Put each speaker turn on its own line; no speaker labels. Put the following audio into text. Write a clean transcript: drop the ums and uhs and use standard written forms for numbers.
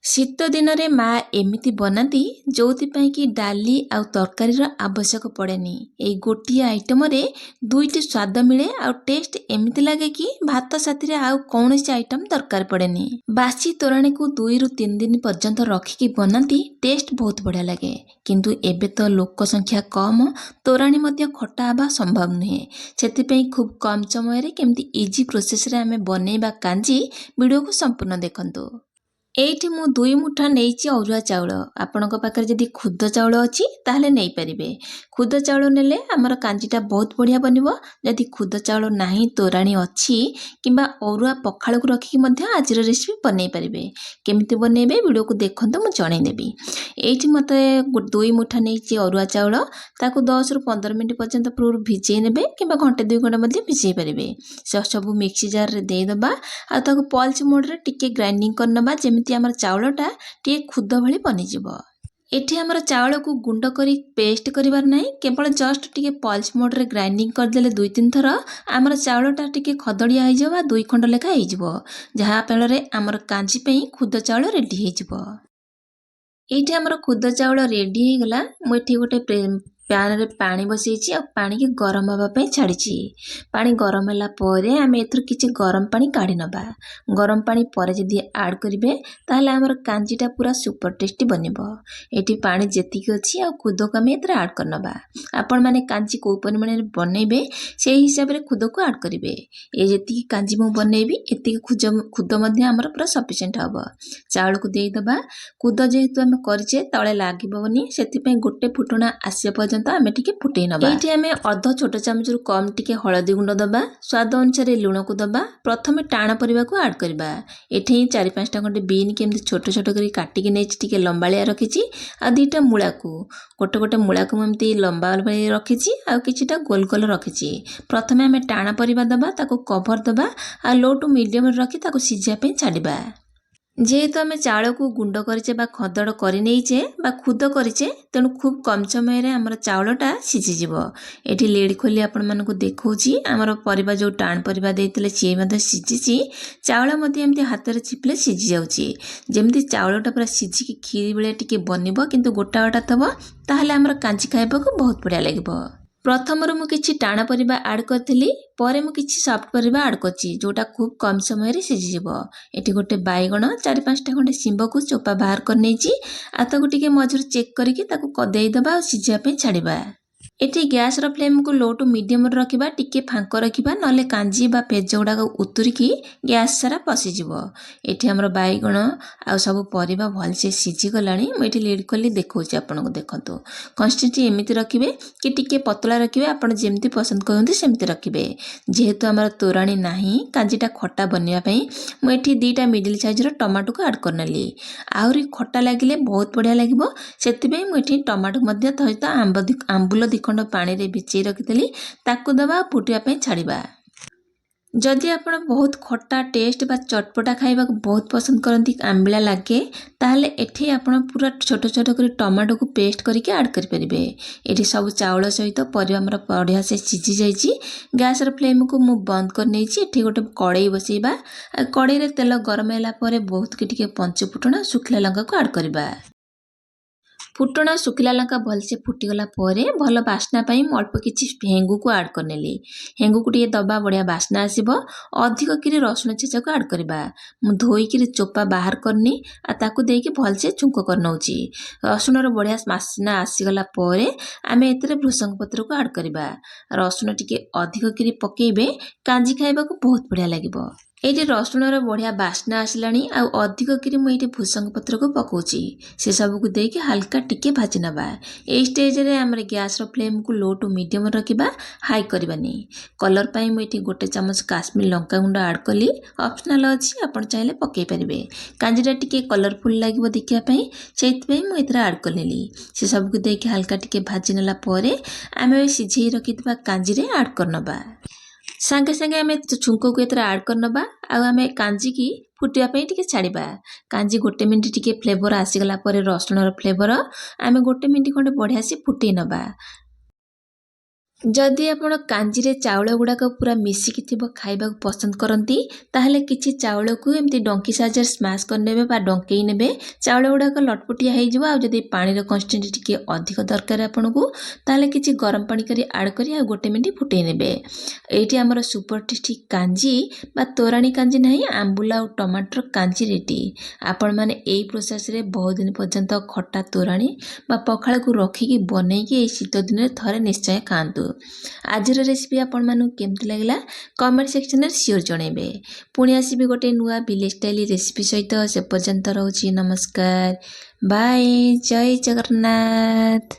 ଶୀତ ଦିନରେ ମା ଏମିତି ବନାନ୍ତି ଯୋଉଥିପାଇଁ କି ଡାଲି ଆଉ ତରକାରୀର ଆବଶ୍ୟକ ପଡ଼େନି। ଏଇ ଗୋଟିଏ ଆଇଟମରେ ଦୁଇଟି ସ୍ୱାଦ ମିଳେ ଆଉ ଟେଷ୍ଟ ଏମିତି ଲାଗେ କି ଭାତ ସାଥିରେ ଆଉ କୌଣସି ଆଇଟମ ଦରକାର ପଡ଼େନି। ବାସି ତୋରାଣୀକୁ 2ରୁ 3 ଦିନ ପର୍ଯ୍ୟନ୍ତ ରଖିକି ବନାନ୍ତି, ଟେଷ୍ଟ ବହୁତ ବଢ଼ିଆ ଲାଗେ। କିନ୍ତୁ ଏବେ ତ ଲୋକ ସଂଖ୍ୟା କମ, ତୋରାଣୀ ମଧ୍ୟ ଖଟା ହେବା ସମ୍ଭବ ନୁହେଁ। ସେଥିପାଇଁ ଖୁବ୍ କମ୍ ସମୟରେ କେମିତି ଇଜି ପ୍ରୋସେସରେ ଆମେ ବନେଇବା କାଞ୍ଜି, ଭିଡ଼ିଓକୁ ସମ୍ପୂର୍ଣ୍ଣ ଦେଖନ୍ତୁ। ଏଇଠି ମୁଁ 2 ମୁଠା ନେଇଛି ଅରୁଆ ଚାଉଳ। ଆପଣଙ୍କ ପାଖରେ ଯଦି ଖୁଦ ଚାଉଳ ଅଛି ତାହେଲେ ନେଇପାରିବେ। ଖୁଦ ଚାଉଳ ନେଲେ ଆମର କାଞ୍ଜିଟା ବହୁତ ବଢ଼ିଆ ବନିବ। ଯଦି ଖୁଦ ଚାଉଳ ନାହିଁ, ତୋରାଣୀ ଅଛି କିମ୍ବା ଅରୁଆ ପଖାଳକୁ ରଖିକି ମଧ୍ୟ ଆଜିର ରେସିପି ବନେଇ ପାରିବେ। କେମିତି ବନେଇବେ ଭିଡ଼ିଓକୁ ଦେଖନ୍ତୁ, ମୁଁ ଜଣେଇଦେବି। ଏଇଠି ମୋତେ 2 ମୁଠା ନେଇଛି ଅରୁଆ ଚାଉଳ। ତାକୁ 10ରୁ 15 ମିନିଟ୍ ପର୍ଯ୍ୟନ୍ତ ପୂର୍ବରୁ ଭିଜେଇ ନେବେ କିମ୍ବା ଘଣ୍ଟେ 2 ଘଣ୍ଟା ମଧ୍ୟ ଭିଜେଇ ପାରିବେ। ସବୁ ମିକ୍ସି ଜାରରେ ଦେଇଦେବା ଆଉ ତାକୁ ପଲ୍ସ ମୋଡ଼ରେ ଟିକେ ଗ୍ରାଇଣ୍ଡିଂ କରିନେବା, ଯେମିତି ଆମର ଚାଉଳଟା ଟିକେ ଖୁଦ ଭଳି ବନିଯିବ। ଏଠି ଆମର ଚାଉଳକୁ ଗୁଣ୍ଡ କରି ପେଷ୍ଟ କରିବାର ନାହିଁ, କେବଳ ଜଷ୍ଟ ଟିକେ ପଲ୍ସ ମୋଡ଼ରେ ଗ୍ରାଇଣ୍ଡିଂ କରିଦେଲେ 2-3 ଥର ଆମର ଚାଉଳଟା ଟିକେ ଖଦଡ଼ିଆ ହେଇଯିବ ବା 2 ଖଣ୍ଡ ଲେଖା ହେଇଯିବ, ଯାହା ଫଳରେ ଆମର କାଞ୍ଜି ପାଇଁ ଖୁଦ ଚାଉଳ ରେଡ଼ି ହେଇଯିବ। ଏଇଠି ଆମର ଖୁଦ ଚାଉଳ ରେଡ଼ି ହେଇଗଲା। ମୁଁ ଏଠି ଗୋଟେ ପ୍ୟାନରେ ପାଣି ବସେଇଛି ଆଉ ପାଣିକି ଗରମ ହେବା ପାଇଁ ଛାଡ଼ିଛି। ପାଣି ଗରମ ହେଲା ପରେ ଆମେ ଏଥିରୁ କିଛି ଗରମ ପାଣି କାଢ଼ି ନେବା। ଗରମ ପାଣି ପରେ ଯଦି ଆଡ଼୍ କରିବେ ତାହେଲେ ଆମର କାଞ୍ଜିଟା ପୁରା ସୁପର ଟେଷ୍ଟି ବନିବ। ଏଠି ପାଣି ଯେତିକି ଅଛି ଆଉ ଖୁଦକୁ ଆମେ ଏଥିରେ ଆଡ଼୍ କରିନେବା। ଆପଣମାନେ କାଞ୍ଜି କେଉଁ ପରିମାଣରେ ବନେଇବେ ସେହି ହିସାବରେ ଖୁଦକୁ ଆଡ଼୍ କରିବେ। ଏ ଯେତିକି କାଞ୍ଜି ମୁଁ ବନେଇବି ଏତିକି ଖୁଦ ମଧ୍ୟ ଆମର ପୁରା ସଫିସିଏଣ୍ଟ ହେବ। ଚାଉଳକୁ ଦେଇଦେବା। ଖୁଦ ଯେହେତୁ ଆମେ କରିଛେ ତଳେ ଲାଗିବନି, ସେଥିପାଇଁ ଗୋଟେ ଫୁଟଣା ଆସିବା ପର୍ଯ୍ୟନ୍ତ ଆମେ ଟିକେ ଫୁଟେଇ ନେବା। ଏଇଠି ଆମେ ଅଧ ଛୋଟ ଚାମଚରୁ କମ୍ ଟିକେ ହଳଦୀ ଗୁଣ୍ଡ ଦେବା, ସ୍ୱାଦ ଅନୁସାରେ ଲୁଣକୁ ଦେବା। ପ୍ରଥମେ ଟାଣ ପରିବାକୁ ଆଡ଼୍ କରିବା। ଏଠି 4-5ଟା ଖଣ୍ଡେ ବିନ୍ କେମିତି ଛୋଟ ଛୋଟ କରି କାଟିକି ନେଇଛି, ଟିକେ ଲମ୍ବାଳିଆ ରଖିଛି। ଆଉ 2ଟା ମୂଳାକୁ, ଗୋଟେ ମୂଳାକୁ ମୁଁ ଏମିତି ଲମ୍ବା ଭଳି ରଖିଛି ଆଉ କିଛିଟା ଗୋଲ ଗୋଲ ରଖିଛି। ପ୍ରଥମେ ଆମେ ଟାଣ ପରିବା ଦେବା, ତାକୁ କଭର ଦେବା ଆଉ ଲୋ ଟୁ ମିଡ଼ିୟମରେ ରଖି ତାକୁ ସିଝିବା ପାଇଁ ଛାଡ଼ିବା। ଯେହେତୁ ଆମେ ଚାଉଳକୁ ଗୁଣ୍ଡ କରିଛେ ବା ଖଦଡ଼ କରି ନେଇଛେ ବା ଖୁଦ କରିଛେ, ତେଣୁ ଖୁବ୍ କମ୍ ସମୟରେ ଆମର ଚାଉଳଟା ସିଝିଯିବ। ଏଠି ଲିଡ୍ ଖୋଲି ଆପଣମାନଙ୍କୁ ଦେଖାଉଛି ଆମର ପରିବା, ଯେଉଁ ଟାଣ ପରିବା ଦେଇଥିଲେ ସିଏ ମଧ୍ୟ ସିଝିଛି। ଚାଉଳ ମଧ୍ୟ ଏମିତି ହାତରେ ଚିପିଲେ ସିଝି ଯାଉଛି। ଯେମିତି ଚାଉଳଟା ପୁରା ସିଝିକି କ୍ଷୀରି ଭଳିଆ ଟିକେ ବନିବ କିନ୍ତୁ ଗୋଟା ଗୋଟା ଥିବ, ତାହେଲେ ଆମର କାଞ୍ଜି ଖାଇବାକୁ ବହୁତ ବଢ଼ିଆ ଲାଗିବ। ପ୍ରଥମରୁ ମୁଁ କିଛି ଟାଣ ପରିବା ଆଡ଼୍ କରିଥିଲି, ପରେ ମୁଁ କିଛି ସଫ୍ଟ ପରିବା ଆଡ଼୍ କରିଛି, ଯେଉଁଟା ଖୁବ୍ କମ୍ ସମୟରେ ସିଝିଯିବ। ଏଠି ଗୋଟେ ବାଇଗଣ, 4-5ଟା ଖଣ୍ଡେ ଶିମ୍ବକୁ ଚୋପା ବାହାର କରି ନେଇଛି ଆଉ ତାକୁ ଟିକେ ମଝିରୁ ଚେକ୍ କରିକି ତାକୁ ଦେଇଦେବା ଆଉ ସିଝିବା ପାଇଁ ଛାଡ଼ିବା। ଏଠି ଗ୍ୟାସ୍ର ଫ୍ଲେମ୍କୁ ଲୋ ଟୁ ମିଡ଼ିୟମରେ ରଖିବା, ଟିକେ ଫାଙ୍କ ରଖିବା, ନହେଲେ କାଞ୍ଜି ବା ପେଜ ଗୁଡ଼ାକ ଉତୁରିକି ଗ୍ୟାସ୍ ସାରା ପଶିଯିବ। ଏଠି ଆମର ବାଇଗଣ ଆଉ ସବୁ ପରିବା ଭଲସେ ସିଝିଗଲାଣି। ମୁଁ ଏଠି ଲିଡ୍ ଖୋଲି ଦେଖାଉଛି ଆପଣଙ୍କୁ, ଦେଖନ୍ତୁ। କନ୍ସିଷ୍ଟେନ୍ସି ଏମିତି ରଖିବେ କି ଟିକେ ପତଳା ରଖିବେ, ଆପଣ ଯେମିତି ପସନ୍ଦ କରନ୍ତି ସେମିତି ରଖିବେ। ଯେହେତୁ ଆମର ତୋରାଣୀ ନାହିଁ କାଞ୍ଜିଟା ଖଟା ବନିବା ପାଇଁ, ମୁଁ ଏଠି 2ଟା ମିଡ଼ିଲ୍ ସାଇଜ୍ର ଟମାଟୋକୁ ଆଡ଼୍ କରିନେଲି। ଆହୁରି ଖଟା ଲାଗିଲେ ବହୁତ ବଢ଼ିଆ ଲାଗିବ, ସେଥିପାଇଁ ମୁଁ ଏଠି ଟମାଟୋ ମଧ୍ୟ ସହିତ ଆମ୍ବୁଲ 2 ଖଣ୍ଡ ପାଣିରେ ଭିଜେଇ ରଖିଥିଲି, ତାକୁ ଦେବା ଆଉ ଫୁଟିବା ପାଇଁ ଛାଡ଼ିବା। ଯଦି ଆପଣ ବହୁତ ଖଟା ଟେଷ୍ଟ ବା ଚଟପଟା ଖାଇବାକୁ ବହୁତ ପସନ୍ଦ କରନ୍ତି, ଆମ୍ବିଳା ଲାଗେ, ତାହେଲେ ଏଠି ଆପଣ ପୁରା ଛୋଟ ଛୋଟ କରି ଟମାଟୋକୁ ପେଷ୍ଟ କରିକି ଆଡ଼୍ କରିପାରିବେ। ଏଠି ସବୁ ଚାଉଳ ସହିତ ପରିବା ଆମର ବଢ଼ିଆ ସେ ସିଝି ଯାଇଛି। ଗ୍ୟାସ୍ର ଫ୍ଲେମ୍କୁ ମୁଁ ବନ୍ଦ କରିନେଇଛି। ଏଠି ଗୋଟେ କଡ଼େଇ ବସେଇବା। ଆଉ କଡ଼େଇରେ ତେଲ ଗରମ ହେଲା ପରେ ବହୁତକି ଟିକେ ପଞ୍ଚ ଫୁଟଣ, ଶୁଖିଲା ଲଙ୍କାକୁ ଆଡ଼୍ କରିବା। ଫୁଟଣ ଶୁଖିଲା ଲଙ୍କା ଭଲସେ ଫୁଟିଗଲା ପରେ ଭଲ ବାସ୍ନା ପାଇଁ ମୁଁ ଅଳ୍ପ କିଛି ହେଙ୍ଗୁକୁ ଆଡ଼୍ କରିନେଲି। ହେଙ୍ଗୁକୁ ଟିକେ ଦବା, ବଢ଼ିଆ ବାସ୍ନା ଆସିବ। ଅଧିକ କିରି ରସୁଣ ଛେଚାକୁ ଆଡ଼୍ କରିବା। ମୁଁ ଧୋଇକିରି ଚୋପା ବାହାର କରିନି ଆଉ ତାକୁ ଦେଇକି ଭଲସେ ଛୁଙ୍କ କରିନେଉଛି। ରସୁଣର ବଢ଼ିଆ ବାସ୍ନା ଆସିଗଲା ପରେ ଆମେ ଏଥିରେ ଭୃଷଙ୍ଗ ପତ୍ରକୁ ଆଡ଼୍ କରିବା। ରସୁଣ ଟିକେ ଅଧିକ କିରି ପକେଇବେ, କାଞ୍ଜି ଖାଇବାକୁ ବହୁତ ବଢ଼ିଆ ଲାଗିବ। ଏଇଠି ରସୁଣର ବଢ଼ିଆ ବାସ୍ନା ଆସିଲାଣି ଆଉ ଅଧିକ କିରି ମୁଁ ଏଇଠି ଭୃଷଙ୍ଗ ପତ୍ରକୁ ପକାଉଛି। ସେସବୁକୁ ଦେଇକି ହାଲକା ଟିକେ ଭାଜି ନେବା। ଏଇ ଷ୍ଟେଜ୍ରେ ଆମର ଗ୍ୟାସ୍ର ଫ୍ଲେମ୍କୁ ଲୋ ଟୁ ମିଡ଼ିୟମ୍ ରଖିବା, ହାଇ କରିବାନି। କଲର୍ ପାଇଁ ମୁଁ ଏଠି 1 ଚାମଚ କାଶ୍ମୀର ଲଙ୍କାଗୁଣ୍ଡ ଆଡ଼୍ କଲି, ଅପସନାଲ୍ ଅଛି, ଆପଣ ଚାହିଁଲେ ପକାଇ ପାରିବେ। କାଞ୍ଜିଟା ଟିକେ କଲର୍ଫୁଲ୍ ଲାଗିବ ଦେଖିବା ପାଇଁ, ସେଇଥିପାଇଁ ମୁଁ ଏଥିରେ ଆଡ଼୍ କରିନେଲି। ସେସବୁକୁ ଦେଇକି ହାଲକା ଟିକେ ଭାଜି ନେଲା ପରେ ଆମେ ସିଝେଇ ରଖିଥିବା କାଞ୍ଜିରେ ଆଡ଼୍ କରିନେବା। ସାଙ୍ଗେ ସାଙ୍ଗେ ଆମେ ଛୁଙ୍କକୁ ଏଥିରେ ଆଡ଼୍ କରିନେବା ଆଉ ଆମେ କାଞ୍ଜିକି ଫୁଟିବା ପାଇଁ ଟିକେ ଛାଡ଼ିବା। କାଞ୍ଜି 1 ମିନିଟ୍ ଟିକେ ଫ୍ଲେଭର ଆସିଗଲା ପରେ, ରସୁଣର ଫ୍ଲେଭର, ଆମେ 1 ମିନିଟ୍ ଖଣ୍ଡେ ବଢ଼ିଆ ସେ ଫୁଟେଇ ନେବା। ଯଦି ଆପଣ କାଞ୍ଜିରେ ଚାଉଳ ଗୁଡ଼ାକ ପୁରା ମିଶିକି ଥିବ ଖାଇବାକୁ ପସନ୍ଦ କରନ୍ତି ତାହେଲେ କିଛି ଚାଉଳକୁ ଏମିତି ଡଙ୍କି ସାହାଯ୍ୟରେ ସ୍ମାସ୍ କରିନେବେ ବା ଡଙ୍କେଇ ନେବେ। ଚାଉଳ ଗୁଡ଼ାକ ଲଟପଟିଆ ହେଇଯିବ। ଆଉ ଯଦି ପାଣିର କନ୍ସିଷ୍ଟେନ୍ସି ଟିକେ ଅଧିକ ଦରକାର ଆପଣଙ୍କୁ ତାହେଲେ କିଛି ଗରମ ପାଣି କରି ଆଡ଼୍ କରି ଆଉ 1 ମିନିଟ୍ ଫୁଟେଇ ନେବେ। ଏଇଠି ଆମର ସୁପର ଟେଷ୍ଟି କାଞ୍ଜି ବା ତୋରାଣୀ କାଞ୍ଜି ନାହିଁ, ଆମ୍ବୁଲ ଆଉ ଟମାଟର କାଞ୍ଜି ରେଡ଼ି। ଆପଣମାନେ ଏଇ ପ୍ରୋସେସ୍ରେ ବହୁତ ଦିନ ପର୍ଯ୍ୟନ୍ତ ଖଟା ତୋରାଣୀ ବା ପଖାଳକୁ ରଖିକି ବନେଇକି ଏଇ ଶୀତ ଦିନରେ ଥରେ ନିଶ୍ଚୟ ଖାଆନ୍ତୁ। ଆଜିର ରେସିପି ଆପଣମାନଙ୍କୁ କେମିତି ଲାଗିଲା କମେଣ୍ଟ ସେକ୍ସନରେ ସିଓର ଜଣେଇବେ। ପୁଣି ଆସିବି ଗୋଟେ ନୂଆ ଭିଲେଜ ଷ୍ଟାଇଲ ରେସିପି ସହିତ। ସେ ପର୍ଯ୍ୟନ୍ତ ରହୁଛି ନମସ୍କାର, ବାଏ, ଜୟ ଜଗନ୍ନାଥ।